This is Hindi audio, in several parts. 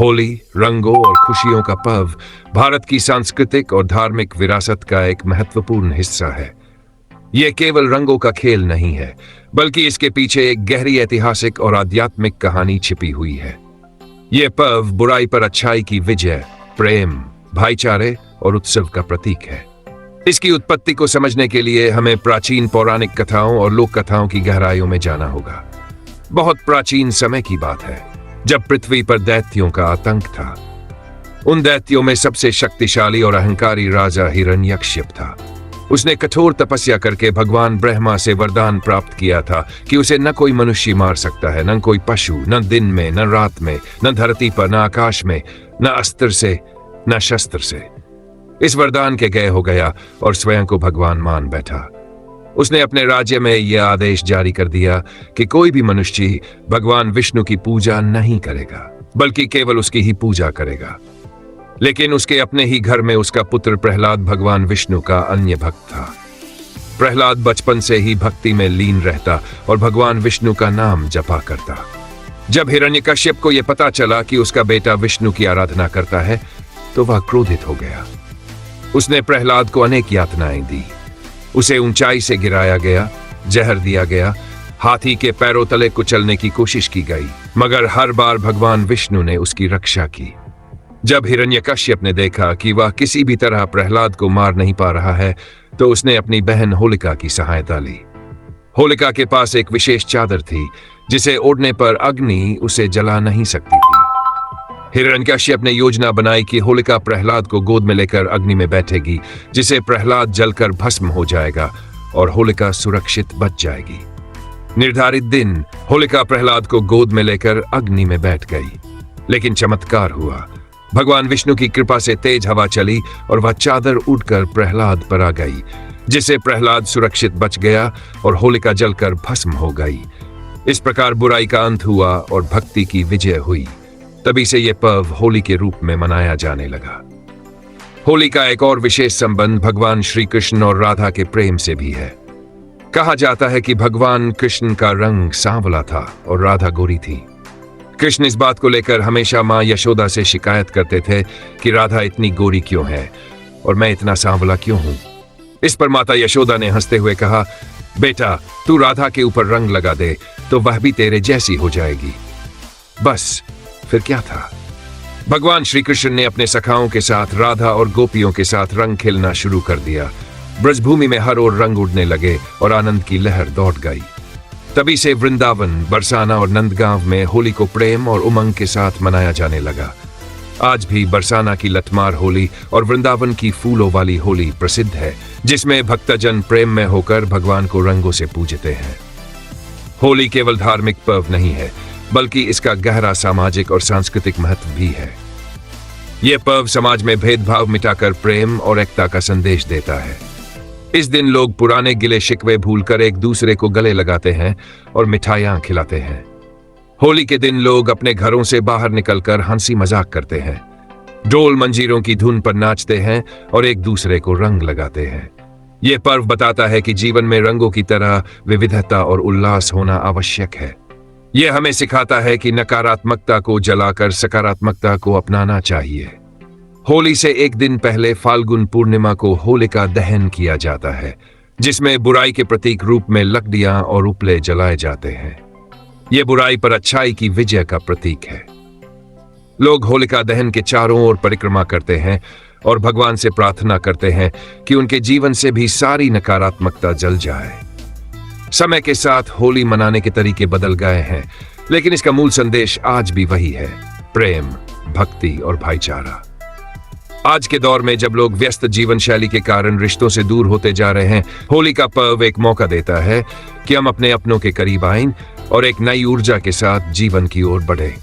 होली रंगों और खुशियों का पर्व भारत की सांस्कृतिक और धार्मिक विरासत का एक महत्वपूर्ण हिस्सा है। यह केवल रंगों का खेल नहीं है, बल्कि इसके पीछे एक गहरी ऐतिहासिक और आध्यात्मिक कहानी छिपी हुई है। यह पर्व बुराई पर अच्छाई की विजय, प्रेम, भाईचारे और उत्सव का प्रतीक है। इसकी उत्पत्ति को समझने के लिए हमें प्राचीन पौराणिक कथाओं और लोक कथाओं की गहराइयों में जाना होगा। बहुत प्राचीन समय की बात है, जब पृथ्वी पर दैत्यों का आतंक था। उन दैत्यों में सबसे शक्तिशाली और अहंकारी राजा हिरण्यकश्यप था। उसने कठोर तपस्या करके भगवान ब्रह्मा से वरदान प्राप्त किया था कि उसे न कोई मनुष्य मार सकता है, न कोई पशु, न दिन में, न रात में, न धरती पर, न आकाश में, न अस्त्र से, न शस्त्र से। इस वरदान के गए हो गया और स्वयं को भगवान मान बैठा। उसने अपने राज्य में यह आदेश जारी कर दिया कि कोई भी मनुष्य भगवान विष्णु की पूजा नहीं करेगा, बल्कि केवल उसकी ही पूजा करेगा। लेकिन उसके अपने ही घर में उसका पुत्र प्रहलाद भगवान विष्णु का अन्य भक्त था। प्रहलाद बचपन से ही भक्ति में लीन रहता और भगवान विष्णु का नाम जपा करता। जब हिरण्यकश्यप को यह पता चला कि उसका बेटा विष्णु की आराधना करता है, तो वह क्रोधित हो गया। उसने प्रहलाद को अनेक यातनाएं दी। उसे ऊंचाई से गिराया गया, जहर दिया गया, हाथी के पैरों तले कुचलने की कोशिश की गई, मगर हर बार भगवान विष्णु ने उसकी रक्षा की। जब हिरण्यकश्यप ने देखा कि वह किसी भी तरह प्रहलाद को मार नहीं पा रहा है, तो उसने अपनी बहन होलिका की सहायता ली। होलिका के पास एक विशेष चादर थी, जिसे ओढ़ने पर अग्नि उसे जला नहीं सकती थी। हिरण्यकश्यप ने योजना बनाई कि होलिका प्रहलाद को गोद में लेकर अग्नि में बैठेगी, जिसे प्रहलाद जलकर भस्म हो जाएगा और होलिका सुरक्षित बच जाएगी। निर्धारित दिन होलिका प्रहलाद को गोद में लेकर अग्नि में बैठ गई, लेकिन चमत्कार हुआ। भगवान विष्णु की कृपा से तेज हवा चली और वह चादर उड़कर प्रहलाद पर आ गई, जिससे प्रहलाद सुरक्षित बच गया और होलिका जलकर भस्म हो गई। इस प्रकार बुराई का अंत हुआ और भक्ति की विजय हुई। तभी से यह पर्व होली के रूप में मनाया जाने लगा। होली का एक और विशेष संबंध भगवान श्री कृष्ण और राधा के प्रेम से भी है। कहा जाता है कि भगवान कृष्ण का रंग सांवला था और राधा गोरी थी। कृष्ण इस बात को लेकर हमेशा मां यशोदा से शिकायत करते थे कि राधा इतनी गोरी क्यों है और मैं इतना सांवला क्यों हूं। इस पर माता यशोदा ने हंसते हुए कहा, बेटा तू राधा के ऊपर रंग लगा दे तो वह भी तेरे जैसी हो जाएगी। बस फिर क्या था। भगवान श्री कृष्ण ने अपने सखाओं के साथ राधा और गोपियों के साथ रंग खेलना शुरू कर दिया। ब्रजभूमि में हर ओर रंग उड़ने लगे और आनंद की लहर दौड़ गई। तभी से वृंदावन, बरसाना और नंदगांव में होली को प्रेम और उमंग के साथ मनाया जाने लगा। आज भी बरसाना की लठमार होली और वृंदावन की फूलों वाली होली प्रसिद्ध है, जिसमें भक्तजन प्रेम में होकर भगवान को रंगों से पूजते हैं। होली केवल धार्मिक पर्व नहीं है, बल्कि इसका गहरा सामाजिक और सांस्कृतिक महत्व भी है। यह पर्व समाज में भेदभाव मिटाकर प्रेम और एकता का संदेश देता है। इस दिन लोग पुराने गिले शिकवे भूलकर एक दूसरे को गले लगाते हैं और मिठाइयां खिलाते हैं। होली के दिन लोग अपने घरों से बाहर निकलकर हंसी मजाक करते हैं, ढोल मंजीरों की धुन पर नाचते हैं और एक दूसरे को रंग लगाते हैं। यह पर्व बताता है कि जीवन में रंगों की तरह विविधता और उल्लास होना आवश्यक है। यह हमें सिखाता है कि नकारात्मकता को जलाकर सकारात्मकता को अपनाना चाहिए। होली से एक दिन पहले फाल्गुन पूर्णिमा को होलिका दहन किया जाता है, जिसमें बुराई के प्रतीक रूप में लकड़ियां और उपले जलाए जाते हैं। यह बुराई पर अच्छाई की विजय का प्रतीक है। लोग होलिका दहन के चारों ओर परिक्रमा करते हैं और भगवान से प्रार्थना करते हैं कि उनके जीवन से भी सारी नकारात्मकता जल जाए। समय के साथ होली मनाने के तरीके बदल गए हैं, लेकिन इसका मूल संदेश आज भी वही है, प्रेम, भक्ति और भाईचारा। आज के दौर में जब लोग व्यस्त जीवन शैली के कारण रिश्तों से दूर होते जा रहे हैं, होली का पर्व एक मौका देता है कि हम अपने अपनों के करीब आएं और एक नई ऊर्जा के साथ जीवन की ओर बढ़े।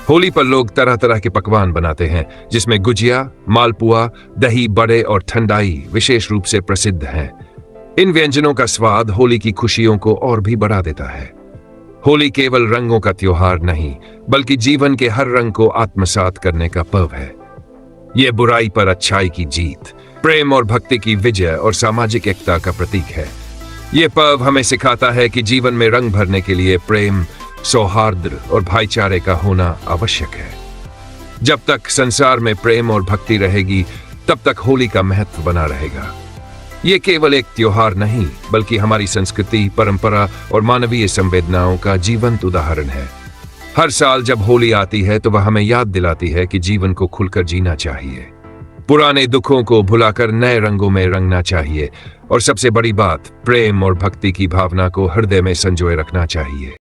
होली पर लोग तरह तरह के पकवान बनाते हैं, जिसमें गुजिया, मालपुआ, दही बड़े और ठंडाई विशेष रूप से प्रसिद्ध हैं। इन व्यंजनों का स्वाद होली की खुशियों को और भी बढ़ा देता है। होली केवल रंगों का त्योहार नहीं, बल्कि जीवन के हर रंग को आत्मसात करने का पर्व है। यह बुराई पर अच्छाई की जीत, प्रेम और भक्ति की विजय और सामाजिक एकता का प्रतीक है। यह पर्व हमें सिखाता है कि जीवन में रंग भरने के लिए प्रेम, सौहार्द और भाईचारे का होना आवश्यक है। जब तक संसार में प्रेम और भक्ति रहेगी तब तक होली का महत्व बना रहेगा। ये केवल एक त्योहार नहीं बल्कि हमारी संस्कृति, परंपरा और मानवीय संवेदनाओं का जीवंत उदाहरण है। हर साल जब होली आती है तो वह हमें याद दिलाती है कि जीवन को खुलकर जीना चाहिए, पुराने दुखों को भुलाकर नए रंगों में रंगना चाहिए और सबसे बड़ी बात, प्रेम और भक्ति की भावना को हृदय में संजोए रखना चाहिए।